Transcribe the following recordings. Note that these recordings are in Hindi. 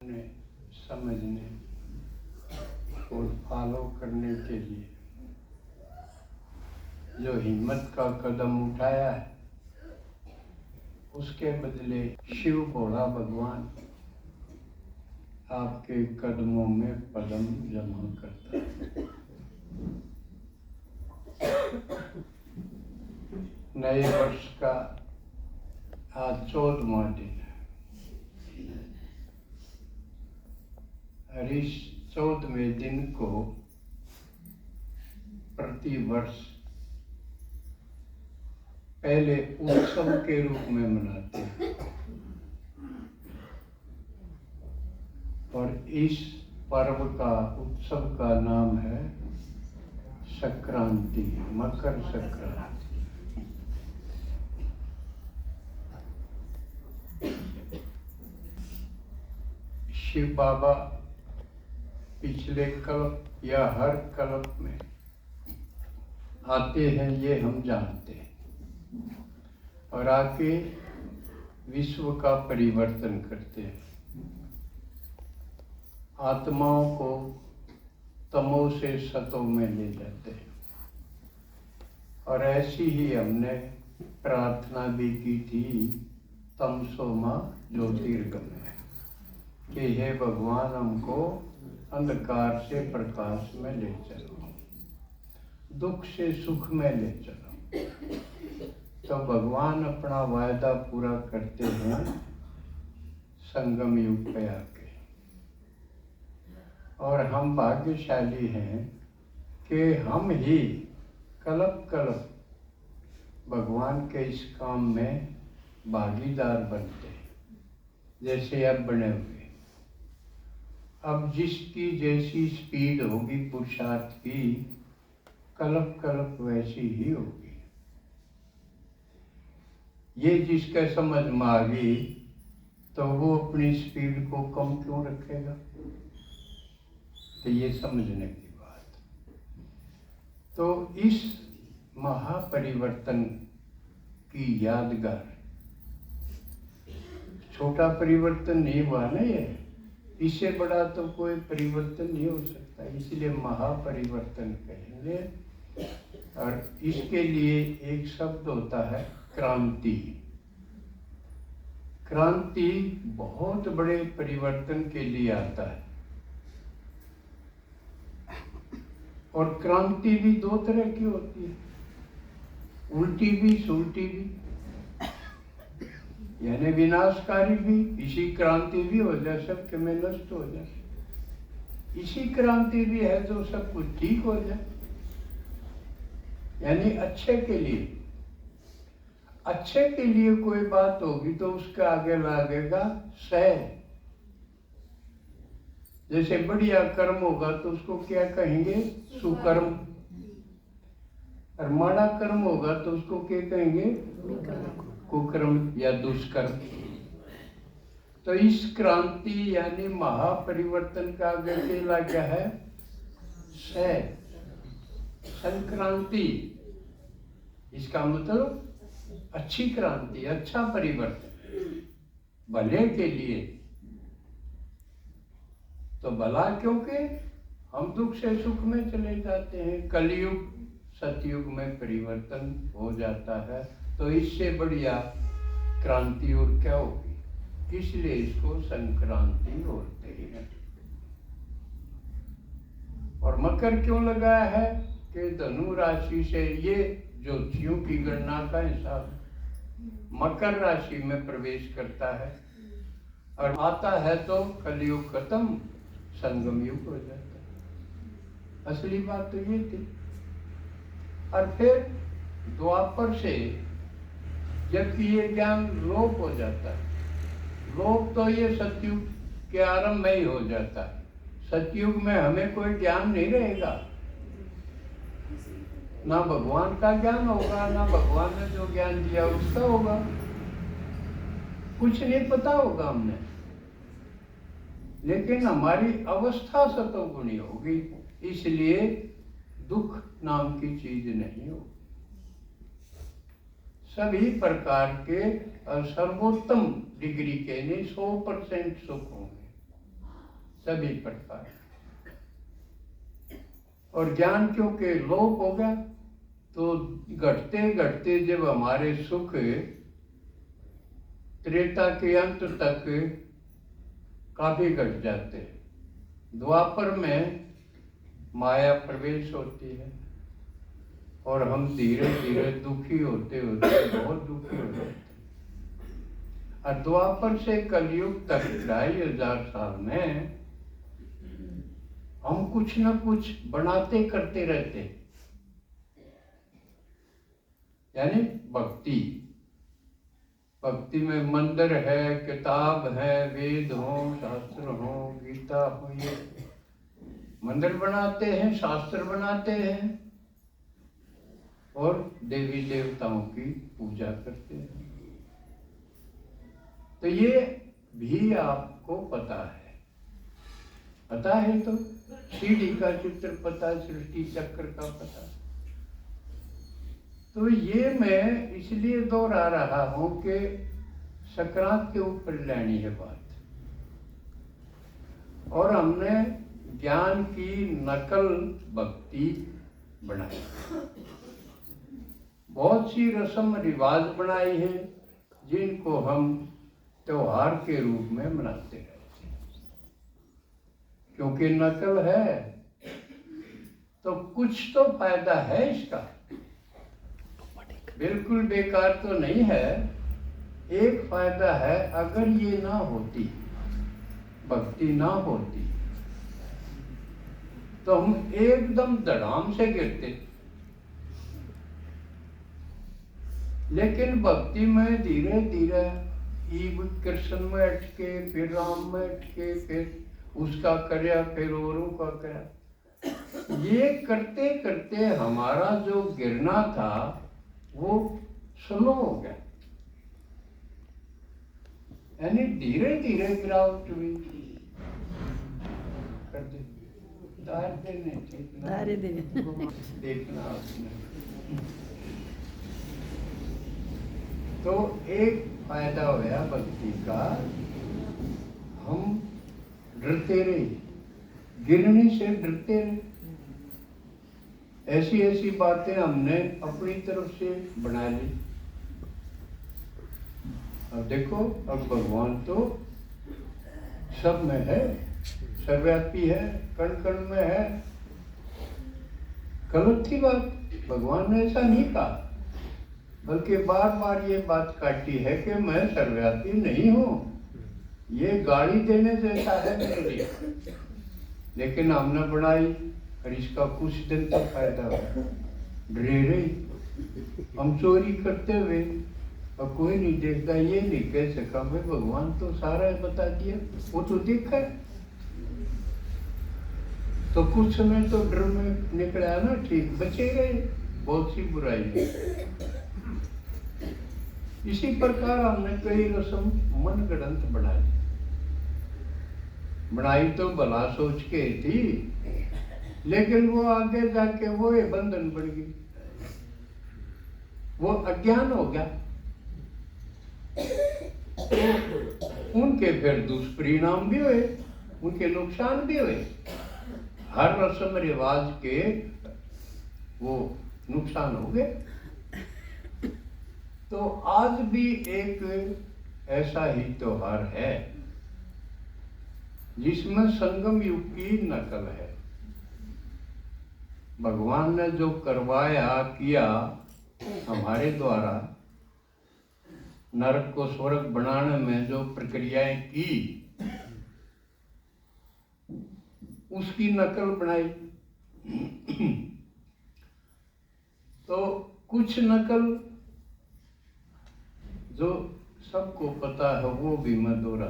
ने समझने और फॉलो करने के लिए जो हिम्मत का कदम उठाया है, उसके बदले शिव भोला भगवान आपके कदमों में पदम जमा करता है। नए वर्ष का आज 14वां दिन है और इस 14वें दिन को प्रतिवर्ष पहले उत्सव के रूप में मनाते हैं और इस पर्व का उत्सव का नाम है संक्रांति, मकर संक्रांति। शिव बाबा पिछले कल्प या हर कल्प में आते हैं, ये हम जानते हैं, और आके विश्व का परिवर्तन करते हैं, आत्माओं को तमो से सतो में ले जाते हैं। और ऐसी ही हमने प्रार्थना भी की थी तमसो मां ज्योतिर्गमय, कि हे भगवान हमको अंधकार से प्रकाश में ले चलो, दुख से सुख में ले चलो। तो भगवान अपना वायदा पूरा करते हैं संगम युग पे आके, और हम भाग्यशाली हैं कि हम ही कल्प कल्प भगवान के इस काम में भागीदार बनते हैं, जैसे अब बने हुए। अब जिसकी जैसी स्पीड होगी पुरुषार्थ की, कल्प कल्प वैसी ही होगी। ये जिसके समझ में आ गई तो वो अपनी स्पीड को कम क्यों रखेगा? तो ये समझने की बात। तो इस महापरिवर्तन की यादगार, छोटा परिवर्तन नहीं हुआ ना, ये इससे बड़ा तो कोई परिवर्तन नहीं हो सकता, इसलिए महापरिवर्तन कहेंगे। और इसके लिए एक शब्द होता है क्रांति। क्रांति बहुत बड़े परिवर्तन के लिए आता है, और क्रांति भी दो तरह की होती है, उल्टी भी सुलटी भी, यानी विनाशकारी भी। इसी क्रांति भी हो जाए सबके में नष्ट हो जाए, इसी क्रांति भी है जो सब कुछ ठीक हो जाए, यानी अच्छे के लिए। अच्छे के लिए कोई बात होगी तो उसके आगे लगेगा सह। जैसे बढ़िया कर्म होगा तो उसको क्या कहेंगे? सुकर्म। और माड़ा कर्म होगा तो उसको क्या कहेंगे? कुकर्म या दुष्कर्म। तो इस क्रांति यानी महापरिवर्तन का आगे क्या है? सह, संक्रांति। इसका मतलब अच्छी क्रांति, अच्छा परिवर्तन, भले के लिए। तो भला क्योंकि हम दुख से सुख में चले जाते हैं, कलयुग सतयुग में परिवर्तन हो जाता है। तो इससे बढ़िया क्रांति और क्या होगी? इसलिए इसको संक्रांति बोलते हैं। और मकर क्यों लगाया है? कि धनु राशि से, ये ज्योतिषियों की गणना का हिसाब मकर राशि में प्रवेश करता है और आता है तो कलयुग खत्म, संगम युग हो जाता है। असली बात तो ये थी। और फिर द्वापर से जबकि ये ज्ञान लोप हो जाता है, लोप तो ये सतयुग के आरंभ में ही हो जाता है। सतयुग में हमें कोई ज्ञान नहीं रहेगा, ना भगवान का ज्ञान होगा, ना भगवान ने जो ज्ञान दिया उसका होगा, कुछ नहीं पता होगा हमने। लेकिन हमारी अवस्था सतोगुणी होगी, इसलिए दुख नाम की चीज नहीं होगी। सभी प्रकार के सर्वोत्तम डिग्री के लिए 100% सुख होंगे। सभी प्रकार। और ज्ञान क्योंकि लोप हो गया तो घटते घटते जब हमारे सुख त्रेता के अंत तक काफी घट जाते हैं, द्वापर में माया प्रवेश होती है और हम धीरे धीरे दुखी होते होते बहुत दुखी हो जाते हैं। और द्वापर से कलयुग तक 2500 साल में हम कुछ न कुछ बनाते करते रहते, यानी भक्ति। भक्ति में मंदिर है, किताब है, वेद हो, शास्त्र हो, गीता हो, ये मंदिर बनाते हैं, शास्त्र बनाते हैं और देवी देवताओं की पूजा करते हैं। तो ये भी आपको पता है तो सीढ़ी का चित्र पता, सृष्टि चक्र का पता। तो ये मैं इसलिए दोहरा रहा हूं कि संक्रांत के ऊपर लेनी है बात। और हमने ज्ञान की नकल भक्ति बनाई, बहुत सी रस्म रिवाज बनाई है जिनको हम त्योहार के रूप में मनाते हैं। क्योंकि नकल है तो कुछ तो फायदा है इसका, बिल्कुल बेकार तो नहीं है। एक फायदा है, अगर ये ना होती, भक्ति ना होती, तो हम एकदम धड़ाम से गिरते। लेकिन भक्ति में धीरे धीरे कृष्ण में अटके, फिर राम में अटके, फिर उसका करया, फिर औरों का करया। ये करते करते हमारा जो गिरना था वो स्लो हो गया, यानी धीरे धीरे गिरावट हुई। देखना आपने। तो एक फायदा होया भक्ति का, हम डरते रहे, गिरने से डरते रहे। ऐसी ऐसी बातें हमने अपनी तरफ से बना ली। अब देखो, अब भगवान तो सब में है, सर्वव्यापी है, कण कण में है। गलत थी बात, भगवान ने ऐसा नहीं कहा, बल्कि बार बार ये बात काटी है कि मैं सर्वव्यापी नहीं हूँ। ये गाली देने जैसा है मेरे लिए, लेकिन हमने बनाई और इसका कुछ दिन तक फायदा हुआ। डरे रही हम चोरी करते हुए, और कोई नहीं देखता, ये नहीं कह सका भाई भगवान तो सारा बता दिया, वो तो देखा है। तो कुछ समय तो डर में निकला ना, ठीक बचे गए बहुत सी बुराई है। इसी प्रकार हमने कई रस्म मन गढ़ंत बनाई तो भला सोच के थी, लेकिन वो आगे जाके वो बंधन बढ़ गई, वो अज्ञान हो गया। तो उनके फिर दुष्परिणाम भी हुए, उनके नुकसान भी हुए। हर रस्म रिवाज के वो नुकसान हो गए। तो आज भी एक ऐसा ही त्योहार है जिसमें संगम युग की नकल है। भगवान ने जो करवाया किया हमारे द्वारा, नरक को स्वर्ग बनाने में जो प्रक्रियाएं की, उसकी नकल बनाई। तो कुछ नकल जो सबको पता है वो भी मैं दोहरा,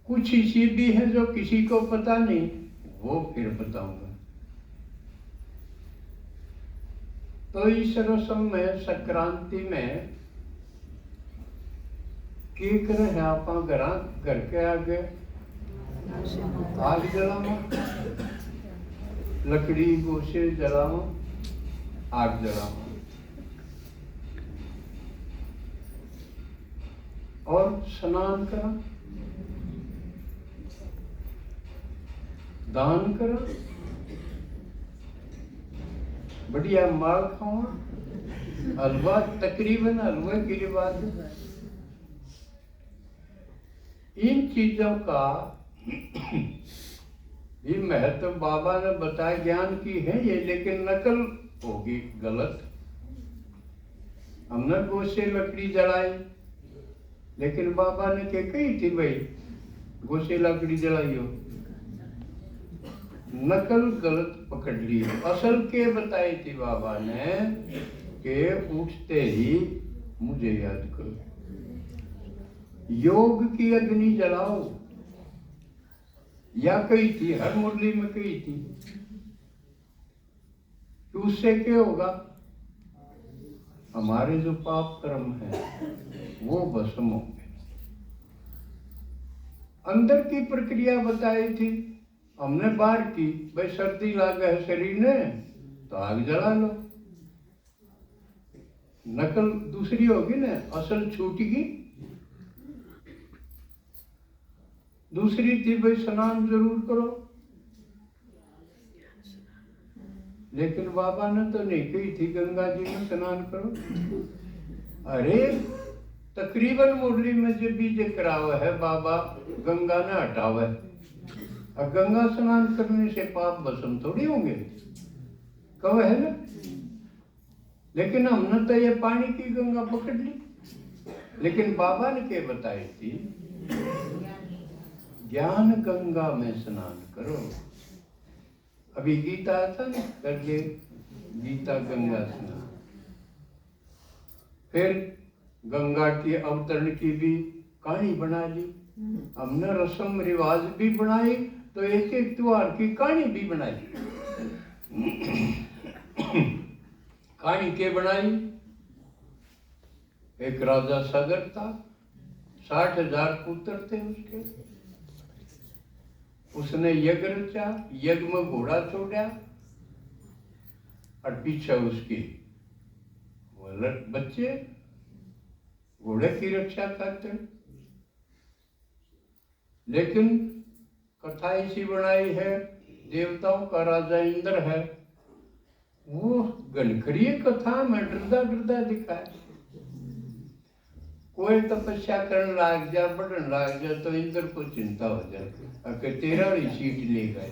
कुछ ऐसी भी है जो किसी को पता नहीं, वो फिर बताऊंगा। तो इस रस्म में संक्रांति में की करें, आप घर के आगे आग जलाओ, लकड़ी गोशे जलाओ, आग जलाओ और स्नान करो। दान करो, बढ़िया माल खाओ, हलवा, तकरीबन हलवा की बात है। इन चीजों का भी महत्व बाबा ने बताया, ज्ञान की है ये, लेकिन नकल होगी गलत। हमने गोद से लकड़ी जलाई, लेकिन बाबा ने क्या कही थी भाई, गोद से लकड़ी जलाई हो, नकल गलत पकड़ ली। असल के बताई थी बाबा ने कि उठते ही मुझे याद करो, योग की अग्नि जलाओ, या कही थी, हर मुरली में कही थी कि उससे क्या होगा, हमारे जो पाप कर्म है वो भस्म होंगे। अंदर की प्रक्रिया बताई थी, हमने बाहर की, भाई सर्दी लागे है शरीर ने तो आग जला लो, नकल दूसरी होगी ना, असल छूटेगी। दूसरी थी भाई स्नान जरूर करो, लेकिन बाबा ने तो नहीं कही थी गंगा जी में स्नान करो। अरे तकरीबन मुरली में जब भी जिक्र आवा है बाबा गंगा ने हटावा है, अब गंगा स्नान करने से पाप भस्म थोड़ी होंगे, कब है ना। लेकिन हमने तो ये पानी की गंगा पकड़ ली, लेकिन बाबा ने क्या बताई थी, ज्ञान गंगा में स्नान करो। अभी गीता था ना, करके गीता गंगा स्नान। फिर गंगा की अवतरण की भी कहानी बना ली, हमने रस्म रिवाज भी बनाई, तो एक एक त्योहार की कहानी भी बनाई। कहानी के बनाई, एक राजा सगर था, 60,000 पुत्र थे उसके, उसने यज्ञ रचा, यज्ञ में घोड़ा छोड़ा और पीछे उसकी बच्चे घोड़े की रक्षा करते। लेकिन कथा ऐसी बनाई है, देवताओं का राजा इंद्र है, वो गनखरी कथा में डरदा डरदा दिखाए। कोई तपस्या करने लग जा, बढ़ने लग जा, तो इंद्र को चिंता हो जाए, अगर 13वीं सीट ले गए,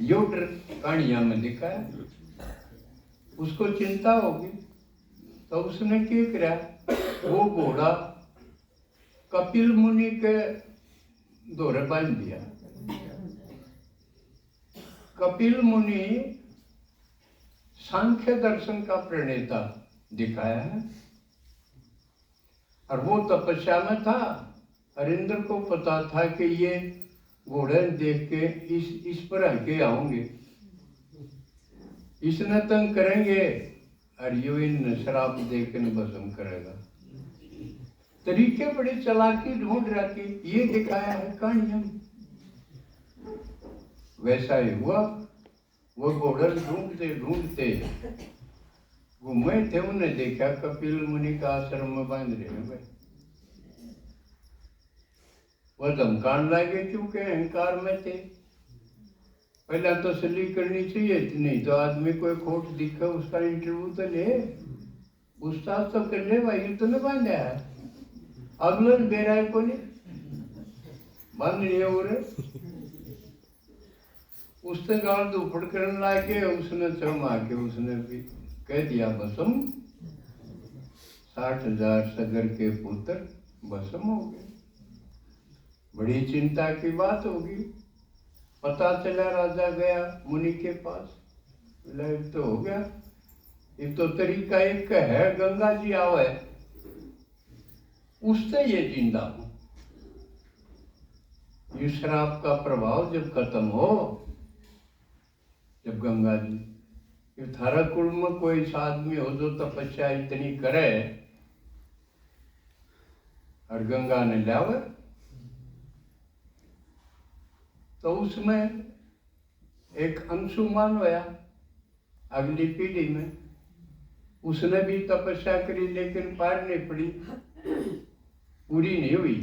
यो डर कहानियां में दिखाया। उसको चिंता होगी, तो उसने क्या किया, वो घोड़ा कपिल मुनि के दौरे बांध दिया। कपिल मुनि सांख्य दर्शन का प्रणेता दिखाया है, और वो तपस्या में था, और इंद्र को पता था कि ये घोड़े देख के इस पर हल्के आऊंगे, इसने तंग करेंगे, और यो इन शराब देकर भस्म करेगा। तरीके बड़े चालाकी ढूंढ रहा कि ये दिखाया है कहानियों। वैसा ही हुआ, वो घोड़े ढूंढते ढूंढते घूमे थे, उन्हें देखा कपिल मुनि का आश्रम में बांध रहे हैं भाई। वह धमकान लागे क्योंकि अहंकार में थे। पहला तो तसल्ली करनी चाहिए, नहीं तो आदमी कोई खोट दिखे उसका इंटरव्यू तो ले, पूछताछ तो कर ले भाई, तो न बांधा है, अगले बेरा को नहीं बांध रहे हो रे। उसने गाल दुपड़ करने लागे, उसने चमा के उसने भी कह दिया भस्म, 60,000 सगर के पुत्र भस्म हो गए। बड़ी चिंता की बात होगी। पता चला, राजा गया मुनि के पास, तो हो गया, ये तो तरीका एक है, गंगा जी आवे उससे ये जिंदा हूं। ये शराब का प्रभाव जब खत्म हो, जब गंगा जी, थारा कुल में कोई आदमी हो जो तपस्या इतनी करे और गंगा ने लावे, तो उसमें एक अंशुमान होया अगली पीढ़ी में, उसने भी तपस्या करी लेकिन पार नहीं पड़ी, पूरी नहीं हुई।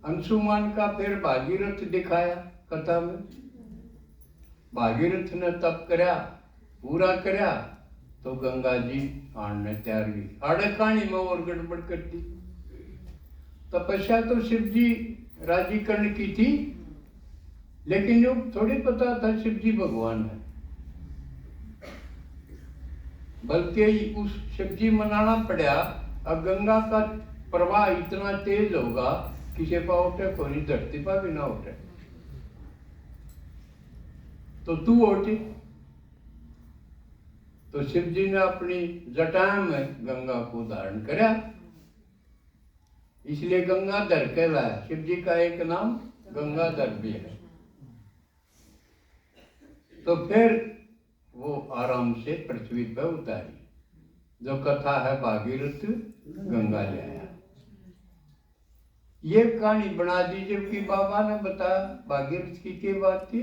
अंशुमान का फिर भागीरथ दिखाया, कथा में। भागीरथ ने तप करया, पूरा करया, तो गंगा जी आने तैयार हुई। आड़े कहानी में और गड़बड़ कर दी। तपस्या तो शिव जी राजी करने की थी, लेकिन जो थोड़ी पता था शिव जी भगवान है, बल्कि उस शिव जी मनाना पड़ा। अब गंगा का प्रवाह इतना तेज होगा, किसी पा उठे कोई धरती पर भी ना उठे, तो तू उठी। तो शिव जी ने अपनी जटा में गंगा को धारण करया, इसलिए गंगाधर कहलाया। शिव जी का एक नाम गंगाधर भी है। तो फिर वो आराम से पृथ्वी पर उतारी। जो कथा है भागीरथ गंगा ले आया, ये कहानी बना दी। जबकि बाबा ने बताया भागीरथ की क्या बात थी।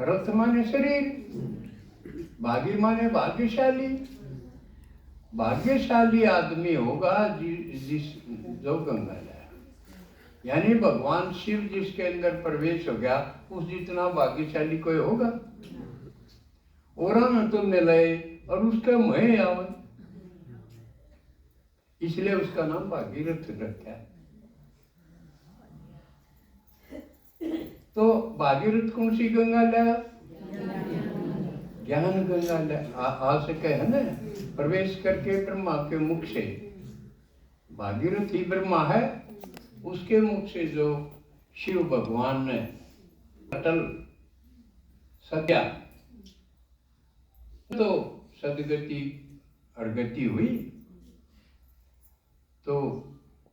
रथ माने शरीर, भागी माने भाग्यशाली। भाग्यशाली आदमी होगा जिस जो गंगा लाया, यानी भगवान शिव जिसके अंदर प्रवेश हो गया, उस जितना भाग्यशाली कोई होगा। और न तो मिले और उसका मय आवे, इसलिए उसका नाम भागीरथ रखा। तो भागीरथ कौन सी गंगा लाया? ज्ञान गंगा लाया। आ सके है ना, प्रवेश करके ब्रह्मा के मुख से। भागीरथ ही ब्रह्मा है, उसके मुख से जो शिव भगवान ने अटल सत्या, तो सदगति अड़गति हुई। तो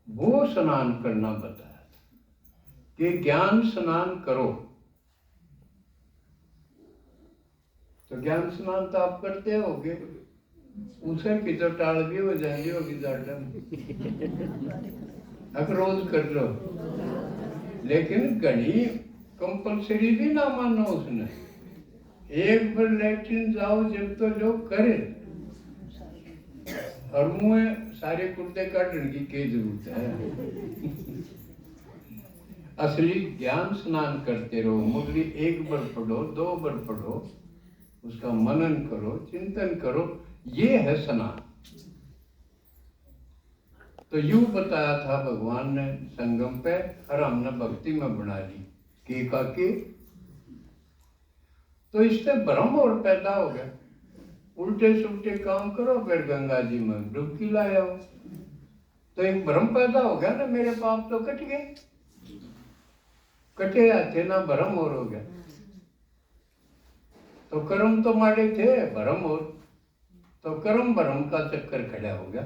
वो स्नान करना बताया था कि ज्ञान स्नान करो। तो ज्ञान स्नान तो आप करते होगे, उसे की तो टाल भी हो जाएंगे होगी ज्यादा, अगर रोज कर लो। लेकिन घनी कंपलसरी भी ना मानो उसने। एक बार लैट्रिन जाओ जब तो जो करे, और मुँह सारे कुर्ते काटने की क्या जरूरत है। असली ज्ञान स्नान करते रहो। मुरली एक बार पढ़ो, 2 बार पढ़ो, उसका मनन करो, चिंतन करो, ये है स्नान। तो यूं बताया था भगवान ने संगम पे, और हमने भक्ति में बना ली के। तो इससे भ्रम और पैदा हो गया। उल्टे सुल्टे काम करो, फिर गंगा जी में डुबकी लाया हो, तो एक भ्रम पैदा हो गया ना, मेरे पाप तो कट गए। कटे थे ना, भ्रम और हो गया। तो कर्म तो मारे थे, भ्रम और, तो कर्म भ्रम का चक्कर खड़ा हो गया।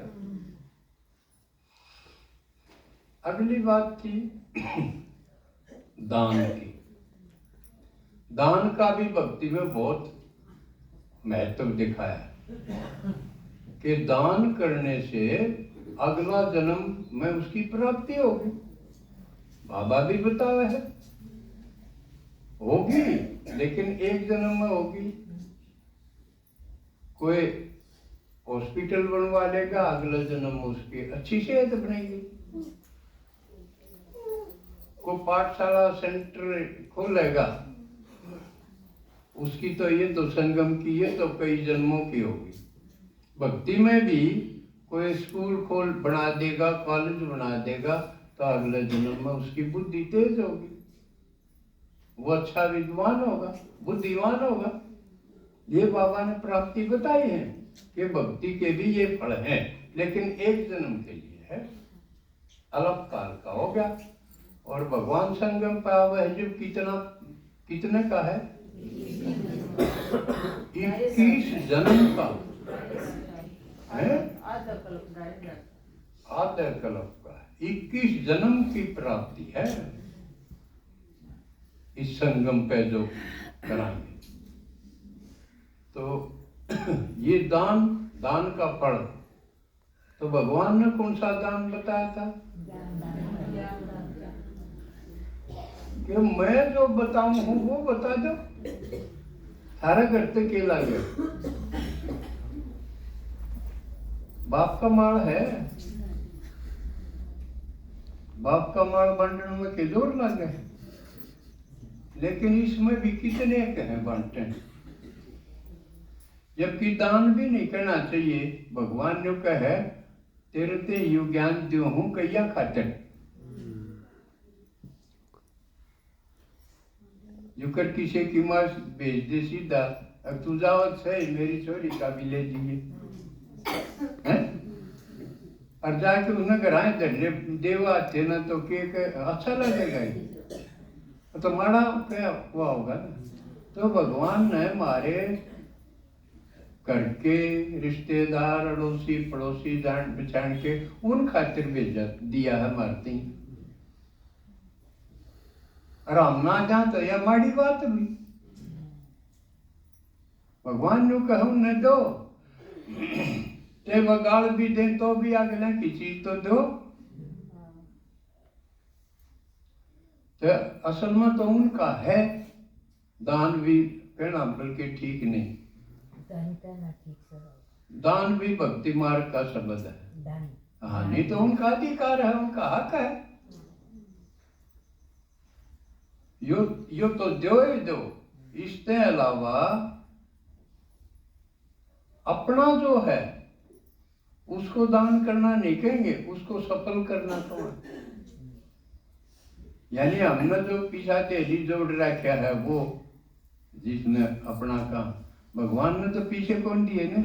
अगली बात थी दान की। दान का भी भक्ति में बहुत महत्व दिखाया कि दान करने से अगला जन्म में उसकी प्राप्ति होगी। बाबा भी बताया है, होगी, लेकिन एक जन्म में होगी। कोई हॉस्पिटल बनवा लेगा, अगला जन्म में उसकी अच्छी सेहत बनेगी। कोई पाठशाला सेंटर खोलेगा, उसकी तो ये तो संगम की, ये तो कई जन्मों की होगी। भक्ति में भी कोई स्कूल खोल बना देगा, कॉलेज बना देगा, तो अगले जन्म में उसकी बुद्धि तेज होगी, वो अच्छा विद्वान होगा, बुद्धिमान होगा। ये बाबा ने प्राप्ति बताई है कि भक्ति के भी ये फल हैं, लेकिन एक जन्म के लिए है, अलग काल का हो गया। और भगवान संगम पाया हुआ है जो कितने का है? 21 जन्म का है, आधा कल्प का, 21 जन्म की प्राप्ति है इस संगम पे जो कराएंगे। तो ये दान का फल। तो भगवान ने कौन सा दान बताया था? कि मैं जो बताऊं हूं वो बता दो, सारा करते के लगे। बाप का माल है, बाप का माल बांटने में के जोर लगे। लेकिन इसमें भी कितने हैं बांटते हैं, जबकि दान भी नहीं करना चाहिए। भगवान जो कहे तेरे ते यु ज्ञान दो हूं कैया खातिर, जो कर किसी की माँ भेज दे सीधा, अब तू जाओ सही मेरी छोरी का भी ले दिए हैं, और जाके उन्हें घर धरने देवा थे ना तो के अच्छा लगेगा ही तो माड़ा क्या हुआ होगा ना। तो भगवान ने हमारे घर के रिश्तेदार अड़ोसी पड़ोसी जान पहचान के उन खातिर भेजा दिया है मारती, और हम ना जा तो यह माड़ी बात हुई। भगवान जो कहूं न दो ते बगाड़ भी दे तो भी अगले की चीज तो दो। तो असल में तो उनका है दान भी कहना बल्कि ठीक नहीं, दान भी भक्ति मार्ग का शब्द है। हाँ नहीं तो उनका अधिकार है, उनका हक है, यो तो दो ही दो। इसके अलावा अपना जो है उसको दान करना नहीं कहेंगे, उसको सफल करना तो है। यानी हमने जो पीछा तेजी जोड़ रखा है वो जिसने अपना काम, भगवान ने तो पीछे कौन दिए ना।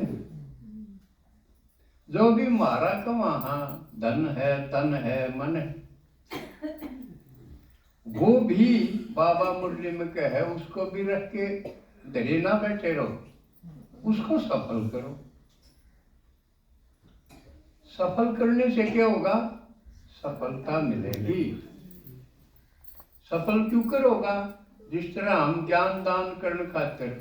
जो भी मारा कमा धन है तन है मन है, वो भी बाबा मुरली में कहे उसको भी रख के धरे ना बैठे रहो, उसको सफल करो। सफल करने से क्या होगा, सफलता मिलेगी। सफल क्यों करोगा, जिस तरह हम ज्ञान दान करने खातिर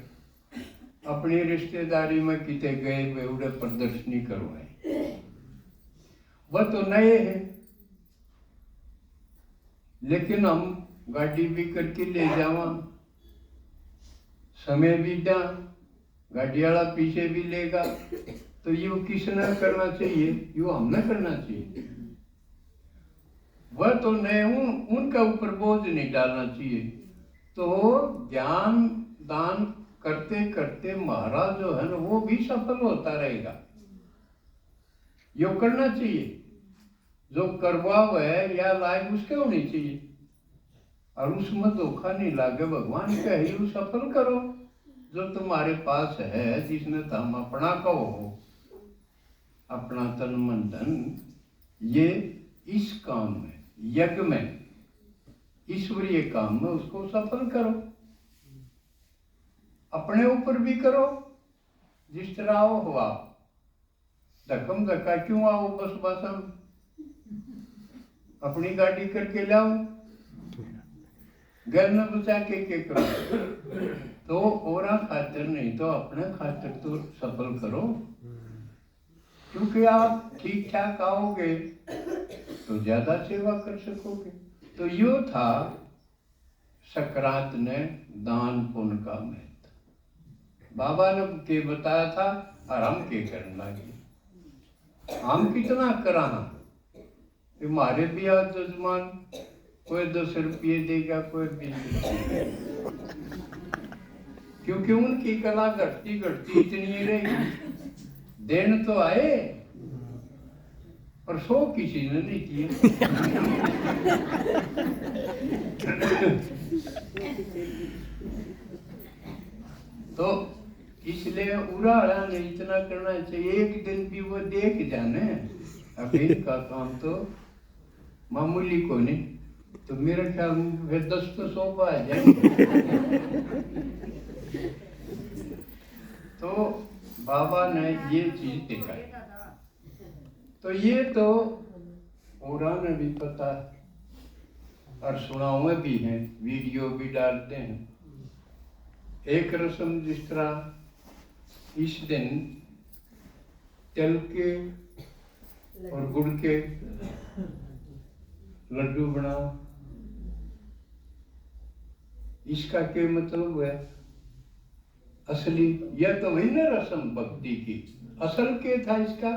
अपनी रिश्तेदारी में किते गए वे उड़े प्रदर्शनी करवाए, वह तो नए हैं, लेकिन हम गाड़ी भी करके ले जावा, समय भी दा, गाड़ी वाला पीछे भी लेगा, तो ये किसने करना चाहिए, ये हमने करना चाहिए। वह तो नए उनका ऊपर बोझ नहीं डालना चाहिए। तो ज्ञान दान करते करते महाराज जो है ना वो भी सफल होता रहेगा, यो करना चाहिए। जो करवाव है या लायक उसके होनी चाहिए, और उसमें धोखा नहीं लागे। भगवान कहे यू सफल करो जो तुम्हारे पास है, जिसने तुम अपना कहो, अपना तन मन धन ये इस काम में, यज्ञ में, ईश्वरीय काम में उसको सफल करो। अपने ऊपर भी करो, जिस तरह आओ हो आप, धक्कम धक्का क्यों आओ, बस बस हम अपनी गाड़ी करके लाओ, घर में बचा के करो। तो और खातिर नहीं तो अपने खातिर तो सफल करो, क्योंकि आप ठीक ठाक आओगे तो ज्यादा सेवा कर सकोगे। तो यो था सक्रांत ने दान पुण्य का महत्व। बाबा ने के बताया था और हम के करने लगे। हम कितना करा, हमारे भी आज जजमान कोई 10 रुपये देगा, कोई 20 रुपये, क्योंकि उनकी कला घटती घटती इतनी रहेगी। देन तो आए पर 100 किसी ने नहीं किए। तो इसलिए उड़ा ने इतना करना चाहिए, एक दिन भी वो देख जाने अभी का काम तो मामूली को नहीं, तो मेरे ख्याल में 10 तो 100 आ जाएंगे। तो बाबा ने ये चीज दिखाई, तो ये तो पुराण में भी पता और सुनाओ भी हैं, वीडियो भी डालते हैं। एक रस्म जिस तरह इस दिन तिल के और गुड़ के लड्डू बनाओ, इसका क्या मतलब है असली, यह तो वही ना रस्म भक्ति की, असल के था इसका।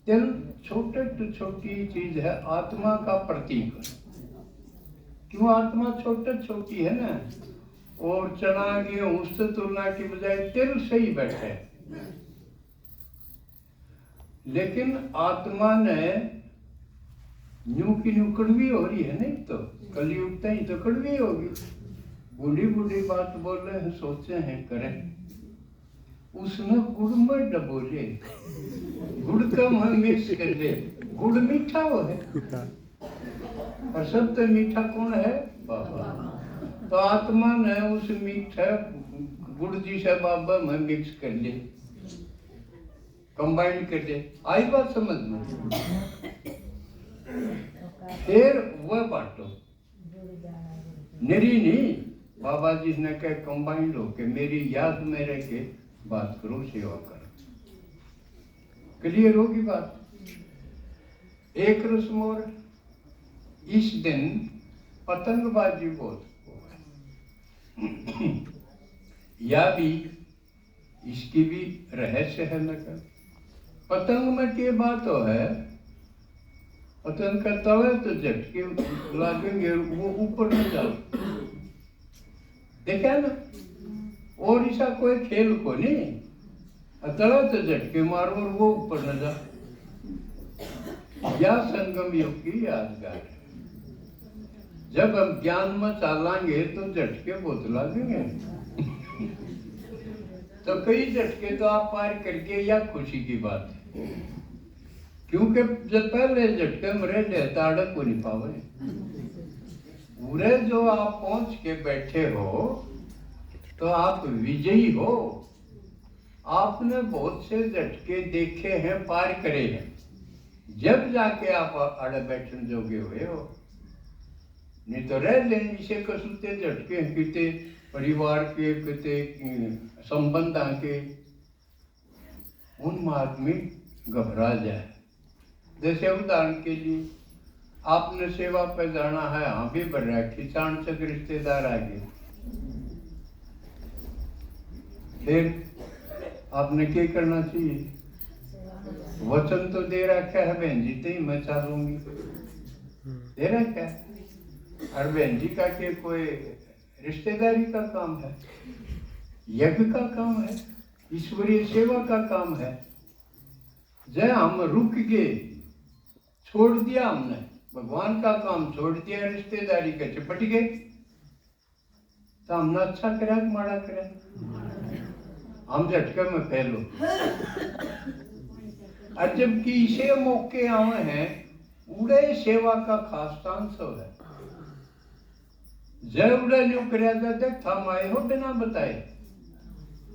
तिल छोटे तो छोटी चीज है, आत्मा का प्रतीक। क्यों आत्मा छोटी है ना, और चना गेहूं उससे तुलना की बजाय तिल से ही बैठे। लेकिन आत्मा ने न्यू की न्यू कड़वी हो रही है, नहीं तो कलयुग ही तो कड़वी होगी। बूढ़ी बूढ़ी बात बोल रहे हैं, सोचे हैं करें, उसने गुड़ में डबोले, गुड़ का मुंह मिक्स कर ले, गुड़ मीठा हो है और सब तो मीठा कौन है? बाबा। तो आत्मा ने उस मीठा गुड़ जी से बाबा में मिक्स कर ले, कंबाइन कर ले। आई बात समझ में? फिर वह बांटो, निरी नहीं। बाबा जी ने कहा कंबाइंड होके मेरी याद में रह के बात करो, सेवा करो। क्लियर होगी बात? एक रस्म और, इस दिन पतंगबाजी बहुत या भी इसकी भी रहस्य है न कर। पतंग में क्या बात हो है, पतंग का तवे तो झटके लागेंगे, वो ऊपर न जाओ, देखा ना? और ऐसा कोई खेल को नहीं, तवे तो झटके मारो और वो ऊपर न जाओ। या संगम युग की यादगार है। जब हम ज्ञान में चालांगे तो झटके बहुत लगेंगे। तो कई झटके तो आप पार करके, या खुशी की बात है, क्योंकि जब पहले झटके में रह ले ताड़क को नहीं पावे। पूरे जो आप पहुंच के बैठे हो तो आप विजयी हो। आपने बहुत से झटके देखे हैं, पार करे हैं, जब जाके आप अड़े बैठन जोगे हुए हो। नहीं तो रह ले इसे कसुते झटके किते परिवार के, किते संबंध के, उन आदमी घबरा जाए। जैसे उदाहरण के लिए आपने सेवा पे जाना है, हाँ भी बढ़ रहा है, खिंचाण से रिश्तेदार आ गए, फिर आपने क्या करना चाहिए? वचन तो दे रखा है बहन जी तो मैं चालूंगी, दे रखा है। और बहन जी का के कोई रिश्तेदारी का काम है, यज्ञ का काम है, ईश्वरीय सेवा का काम है। जब हम रुक गए, छोड़ दिया हमने, भगवान का काम छोड़ दिया, रिश्तेदारी का चिपट गए, तो हमने अच्छा करा कि माड़ा करा? हम झटके में फैलो। और जबकि इसे मौके आवे हैं, उड़े सेवा का खास चांस है। जब उड़े जो कराया जाता थम आए हो बिना बताए,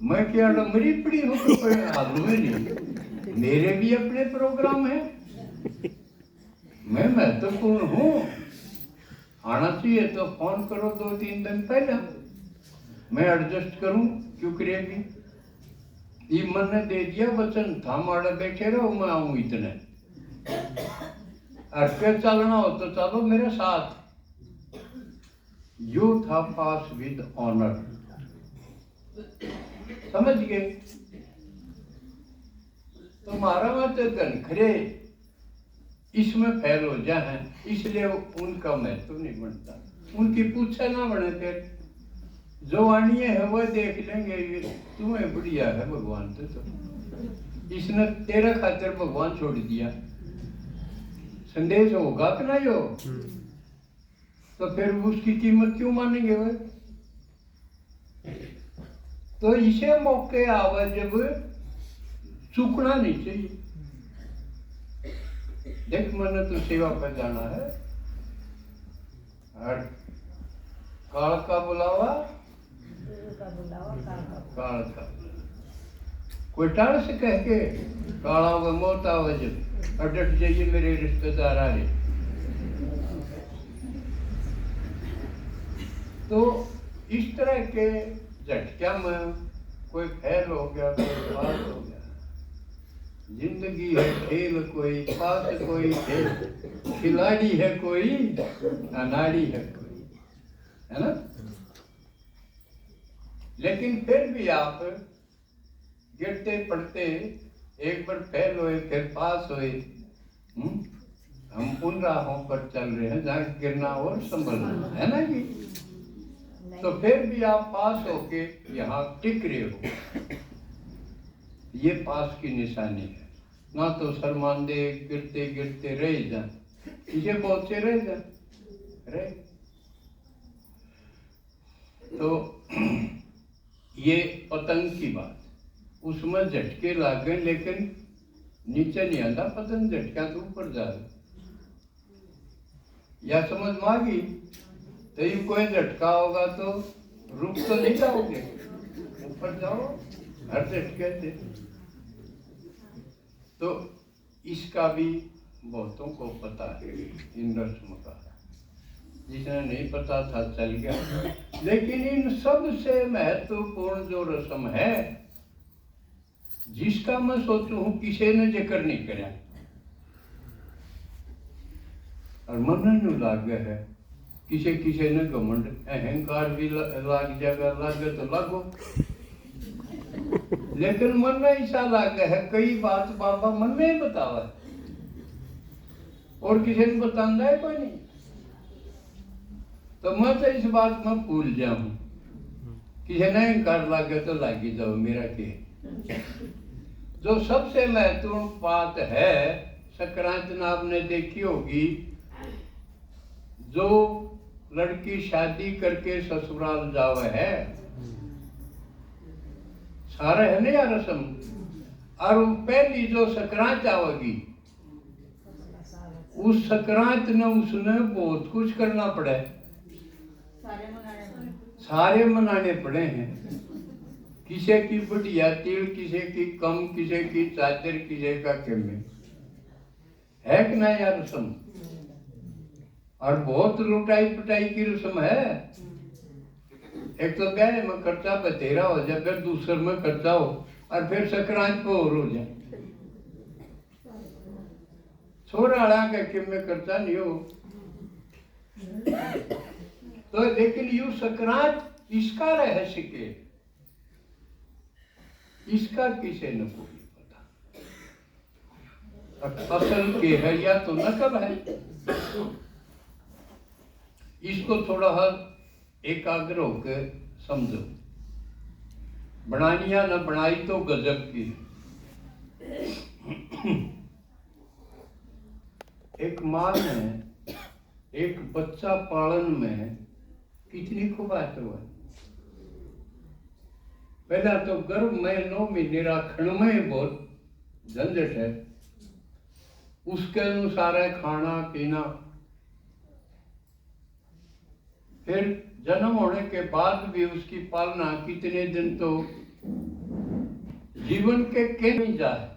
मैं क्या मरी पड़ी हूँ तो कोई आलू में नहीं, मेरे भी अपने प्रोग्राम है, मैं महत्वपूर्ण हूँ। आना चाहिए तो फोन करो 2-3 दिन पहले, मैं एडजस्ट करूं, क्यों करेगी? ये मन ने दे दिया वचन, थामाड़े बैठे रहो, मैं आऊं इतने। और फिर चलना हो तो चलो मेरे साथ। यू था पास विद ऑनर, समझ गए? तुम्हारा मत घनखरे इसमें फैल हो जाए, इसलिए उनका महत्व नहीं बनता, उनकी पूछा ना बने। फिर जो वाणी है वह देख लेंगे, तुम्हें बढ़िया है भगवान तो इसने तेरा खातिर भगवान छोड़ दिया, संदेश होगा कि नहीं हो? तो फिर उसकी कीमत क्यों मानेंगे वह? तो इसे मौके आवा जब चूकना नहीं चाहिए। देख मैंने तो सेवा पर जाना है, और काल का बुलावा, काल का कोई टाल से कह के काला व मौत आवे जब, और डट जाइए मेरे रिश्तेदार आ रहे। तो इस तरह के झटका में कोई फैल हो गया, कोई बात हो गया। जिंदगी है खेल कोई, पास कोई खेल, खिलाड़ी है कोई, अनाड़ी है कोई, है ना? लेकिन फिर भी आप गिरते पड़ते एक बार फेल हुए, फिर पास हुए, हम उन राहों पर चल रहे हैं जहाँ गिरना और संभलना है ना जी। तो फिर भी आप पास होके यहाँ टिक रहे हो, ये पास की निशानी है। ना तो शर्मांदे गिरते गिरते रह जाए, इसे बहुत से रह जाए रहे। तो ये पतंग की बात, उसमें झटके लाग गए लेकिन नीचे नहीं आंदा पतंग, झटका तो ऊपर जा रहा। या समझ में आ गई? तो ये कोई झटका होगा तो रुक तो नहीं जाओगे, ऊपर जाओ हर झटके से। तो इसका भी बहुतों को पता है इन रस्म का, जिसे नहीं पता था चल गया। लेकिन इन सब से महत्वपूर्ण जो रस्म है, जिसका मैं सोचू हूं किसी ने जिक्र नहीं कराया और मन लाग गया है, किसी किसी ने घमंड अहंकार भी लाग जाएगा, लागे तो लागो, लेकिन मन में ऐसा लाग गया है कई बात बाबा मन में ही बतावा है और किसी ने बताना है कोई नहीं। तो मैं तो इस बात में भूल जाऊं, किसी ने अहंकार लागे तो लागी जाओ, मेरा के जो सबसे महत्वपूर्ण बात है संक्रांति आपने देखी होगी, जो लड़की शादी करके ससुराल जावे है, सारा है ना यार रस्म, और पहली जो संक्रांत आवेगी उस संक्रांत ने उसने बहुत कुछ करना पड़े, सारे मनाने पड़े हैं। किसी की बढ़िया तिल, किसी की कम, किसी की चादर, किसी का केमे है कि ना यार रस्म। और बहुत लुटाई पिटाई की रस्म है। एक तो ब्याह में खर्चा बतेरा हो जाए, फिर दूसरे में खर्चा हो, और फिर संक्रांत को और हो जाए। छोरा के केमे खर्चा नहीं हो। तो लेकिन यू संक्रांत इसका रहस्य के, इसका किसे न कोई पता, असल के है या तो नकल है। इसको थोड़ा एकाग्र होकर समझो। बनानिया न बनाई तो गजब की। एक माँ ने एक बच्चा पालन में कितनी खुबात हुआ। पहला तो गर्भ में 9 महीने रखने में बहुत झंझट है, उसके अनुसार है खाना पीना। फिर जन्म होने के बाद भी उसकी पालना कितने दिन, तो जीवन के नहीं जाए,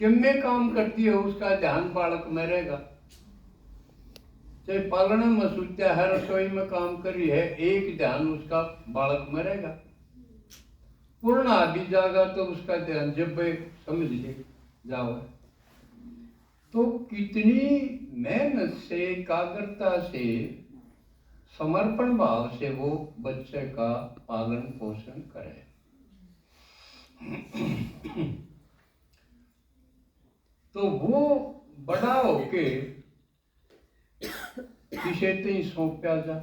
किम में काम करती है उसका ध्यान बालक में रहेगा। चाहे पालने में सोचा है, रसोई में काम करी है, एक ध्यान उसका बालक में रहेगा। पूर्ण आ भी जाएगा तो उसका ध्यान जब समझ ले जाओ। तो कितनी मेहनत से, एकाग्रता से, समर्पण भाव से वो बच्चे का पालन पोषण करे। तो वो बड़ा होके किसे तो सौंपया जा,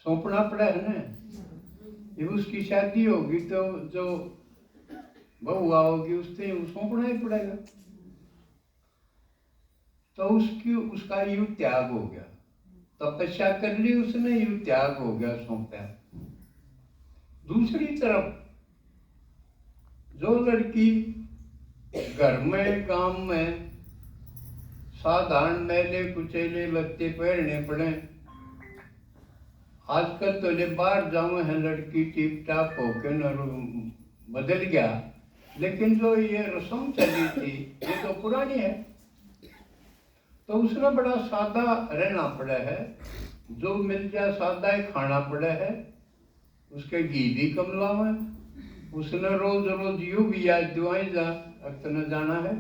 सौंपना पड़ा है ना। ये उसकी शादी होगी तो जो बहू आओगी उससे सौंपना ही पड़ेगा। तो उसका यू त्याग हो गया, तपस्या कर ली उसने, यू त्याग हो गया, सौंपा। दूसरी तरफ जो लड़की घर में काम में साधारण मैले कुचेले लगते पहनने पड़े, आजकल तो ले बाहर जाओ है लड़की टिप टाप होके न बदल गया, लेकिन जो ये रस्म चली थी ये तो पुरानी है। तो उसने बड़ा सादा रहना पड़ा है, जो मिल जाए सादा ही खाना पड़ा है। उसके घी भी कम लावे, उसने रोज रोज यू भी याद दिवाई जा अक्तने जाना है।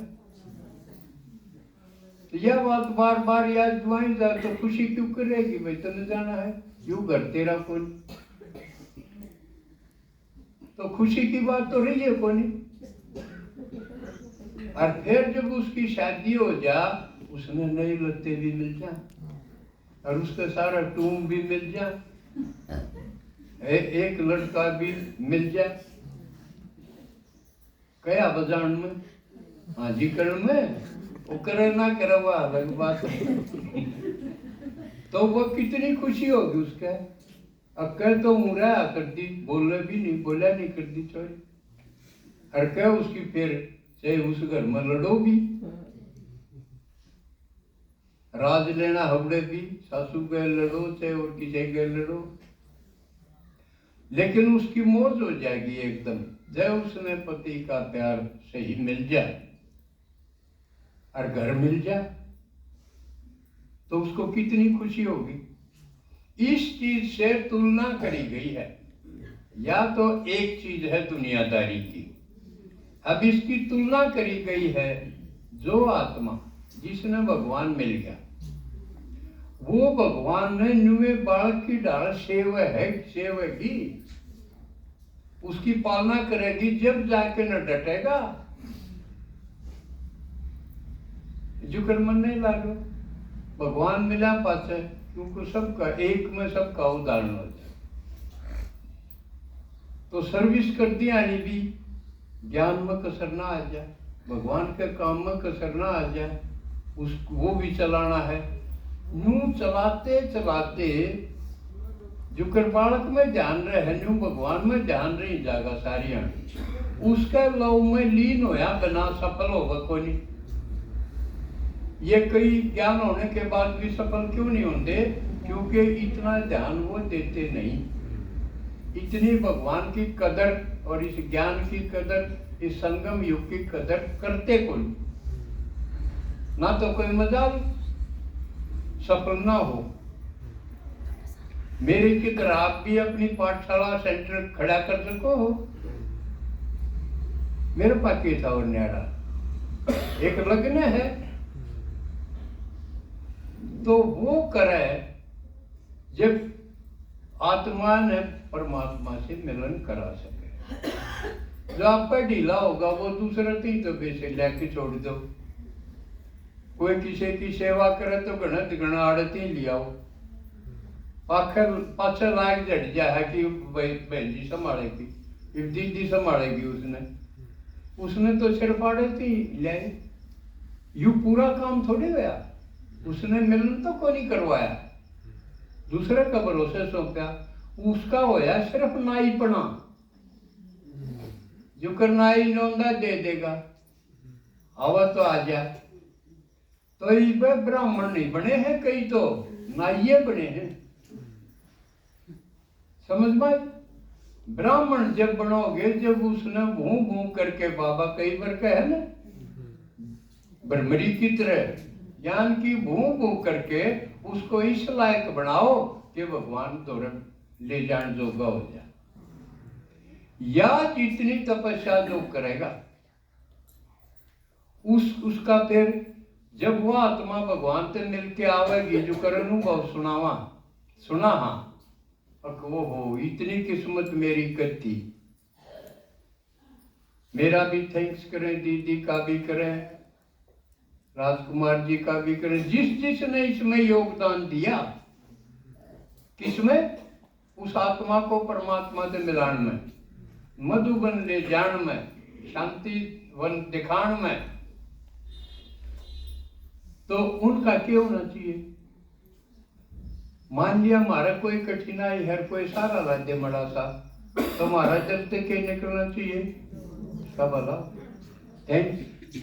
तो यह बात बार बार याद दिवाई जा तो खुशी क्यों करेगी भाई, तने जाना है, यू घर तेरा कौन। तो खुशी की बात तो रही है कौन। और फिर जब उसकी शादी हो जा, उसने नए लत्ते भी मिल जा और उसका सारा टूम भी मिल जा, एक लड़का भी मिल जा, कया बजान में, हाँ जी करण में, वो करे ना करे वो अलग बात है। तो वो कितनी खुशी होगी उसका। अब कह तो मुरा कर दी, बोले भी नहीं, बोला नहीं कर दी चोरी, और कह उसकी फिर चाहे उस घर में लड़ो भी, राज लेना हवड़े भी, सासू के लड़ो चाहे और किसी के लड़ो, लेकिन उसकी मौज हो जाएगी एकदम जब उसने पति का प्यार सही मिल जाए और घर मिल जाए, तो उसको कितनी खुशी होगी। इस चीज से तुलना करी गई है, या तो एक चीज है दुनियादारी की, अब इसकी तुलना करी गई है जो आत्मा जिसने भगवान मिल गया, वो भगवान ने नुए बालक की डाल सेवेगी, उसकी पालना करेगी, जब जाके न डटेगा जुकर मन नहीं लागो, भगवान मिला पास है, क्योंकि सबका एक में सबका उदाहरण हो जाए। तो सर्विस कर दी आनी भी, ज्ञान में कसर ना आ जाए, भगवान के काम में कसर ना आ जाए, वो भी चलाना है। यूं चलाते चलाते जुकर बालक में ध्यान रहे, यूं भगवान में ध्यान रही जागा सारिया, उसका लव में लीन होया बिना सफल होगा कोई नहीं। ये कई ज्ञान होने के बाद भी सफल क्यों नहीं होते? क्योंकि इतना ध्यान वो देते नहीं, इतनी भगवान की कदर और इस ज्ञान की कदर, इस संगम युग की कदर करते कोई ना, तो कोई मजाल सफल ना हो। मेरे की तरह आप भी अपनी पाठशाला सेंटर खड़ा कर सको हो। मेरे पास ये था और न्यारा एक लग्न है, तो वो करे जब आत्मा ने परमात्मा से मिलन करा सके। जो आप पर ढीला होगा वो दूसरा तीन तो बेसे लेके छोड़ दो। कोई किसी की सेवा करे तो घना आड़ती लियाओ, पाछे लायक जट जा है कि बहन जी संभालेगी, दीदी संभालेगी, उसने तो सिर्फ आड़ती ले, यू पूरा काम थोड़ी होया, उसने मिलन तो को नहीं करवाया, दूसरे का भरोसे सौंपया, उसका होया सिर्फ नाईपना, जो करना ही नौंदा दे देगा, आवा तो आ जा। तो ये ब्राह्मण नहीं बने हैं, कई तो नाइये बने हैं, समझ में। ब्राह्मण जब बनोगे, जब उसने भूं भूं करके, बाबा कई बार कहे ना भ्रमरी की तरह, ज्ञान की भूं भूं करके उसको इस लायक बनाओ कि भगवान दौरन ले जान जोगा हो जाए। या जितनी तपस्या जो करेगा उसका फिर जब वो आत्मा भगवान से मिलके आवेगी, जो कर अनुभव सुना हाँ, वो हो इतनी किस्मत मेरी करती। मेरा भी थैंक्स करें, दीदी का भी करें, राजकुमार जी का भी करें, जिसने इसमें योगदान दिया, किसमें? उस आत्मा को परमात्मा से मिलान में, मधुबन ले जान में, शांति वन दिखान में। तो उनका क्या होना चाहिए? मान लिया हमारा कोई कठिनाई है, कोई सारा राज्य मड़ा सा, तो हमारा जल से क्या निकलना चाहिए? सब अलग थैंक यू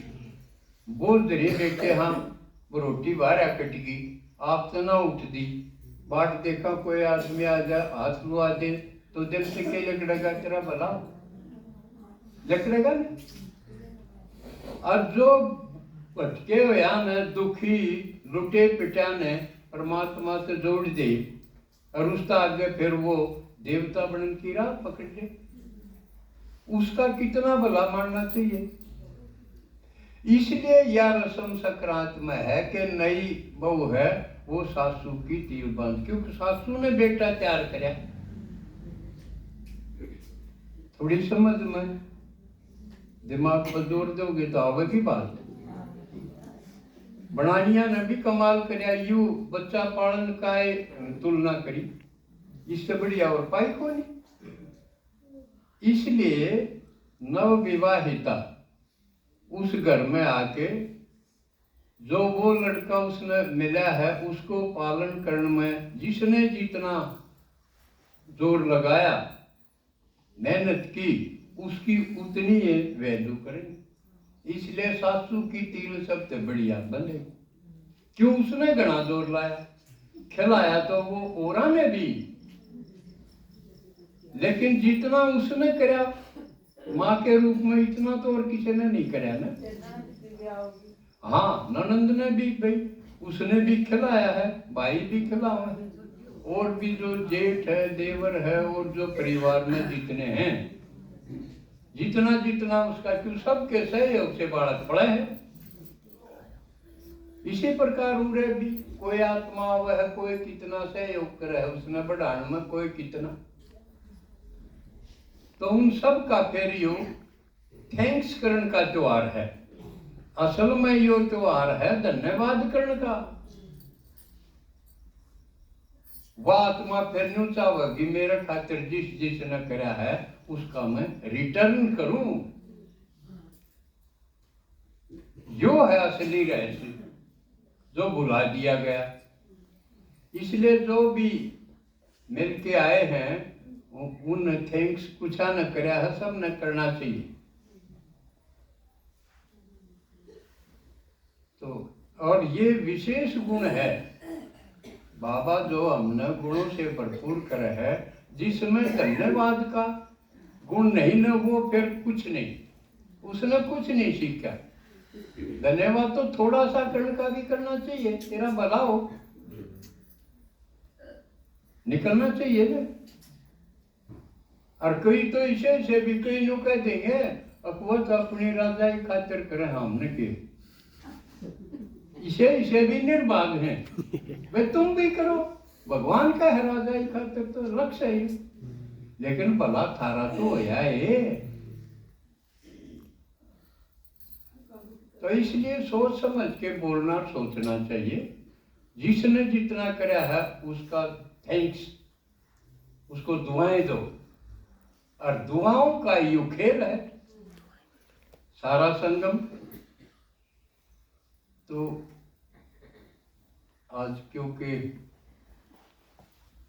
बोल दे बेटे, हाँ वो रोटी बाहर कट गई, आप तो ना उठ दी, बाट देखा कोई आदमी आ जाए हाथ लुआ दे, तो दिल से क्या लकड़ेगा तेरा भला? लकड़ेगा ना। और जो भटके हुआ ने, दुखी लुटे पिटा ने परमात्मा से जोड़ दे, और उसका आगे फिर वो देवता बनन की राह पकड़ ले, उसका कितना भला मानना चाहिए। इसलिए यह रस्म संक्रांत में है कि नई बहू है वो सासू की तीर बांध, क्योंकि सासू ने बेटा तैयार कराया। थोड़ी समझ में दिमाग पर जोर दोगे तो आवे की बात। बनानिया ने भी कमाल करया, यू बच्चा पालन का तुलना करी, इससे बढ़िया और पाई को नहीं। इसलिए नव विवाहिता उस घर में आके जो वो लड़का उसने मिला है उसको पालन करने में जिसने जितना जोर लगाया, मेहनत की, उसकी उतनी ये वैल्यू करेंगे। इसलिए सासू की तिल सबसे बढ़िया बने। क्यों? उसने घना जोर लाया, खिलाया तो वो औरा ने भी, लेकिन जितना उसने कराया माँ के रूप में इतना तो और किसी ने नहीं कराया ना। हाँ, ननंद ने भी भाई उसने भी खिलाया है, भाई भी खिलाया है, और भी जो जेठ है, देवर है, और जो परिवार में जितने हैं, जितना जितना उसका, क्यों सबके सहयोग से बालक पड़े हैं। इसी प्रकार उड़े भी कोई आत्मा वह कोई कितना सहयोग करे है उसने बढ़ाने में, कोई कितना, तो उन सब का फिर यो थैंक्स करण का त्योहार है। असल में यो त्योहार है धन्यवाद करण का। वह आत्मा फिर न्यू चाहे कि मेरे खातिर जिस जिसने करा है उसका मैं रिटर्न करूं। यो है असली रहस्य जो भुला दिया गया। इसलिए जो भी मिलके आए हैं उन थैंक्स कुछ न करा है, सब न करना चाहिए। तो और ये विशेष गुण है बाबा जो हमने गुणों से भरपूर करे है, जिसमें धन्यवाद का गुण नहीं ना, वो फिर कुछ नहीं, उसने कुछ नहीं सीखा। धन्यवाद तो थोड़ा सा कर्ण का भी करना चाहिए, तेरा भला हो, निकलना चाहिए ना। और कोई तो इसे भी कई लोग कह देंगे अकवत अपनी राजा की खातिर करे, हमने के इसे भी निर्भाग हैं। वे तुम भी करो, भगवान का है राजा की खातिर तो लक्ष्य है, लेकिन भला थारा तो होया है। तो इसलिए सोच समझ के बोलना, सोचना चाहिए। जिसने जितना करा है उसका थैंक्स, उसको दुआएं दो, और दुआओं का यू खेल है सारा संगम। तो आज क्योंकि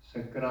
संक्रांति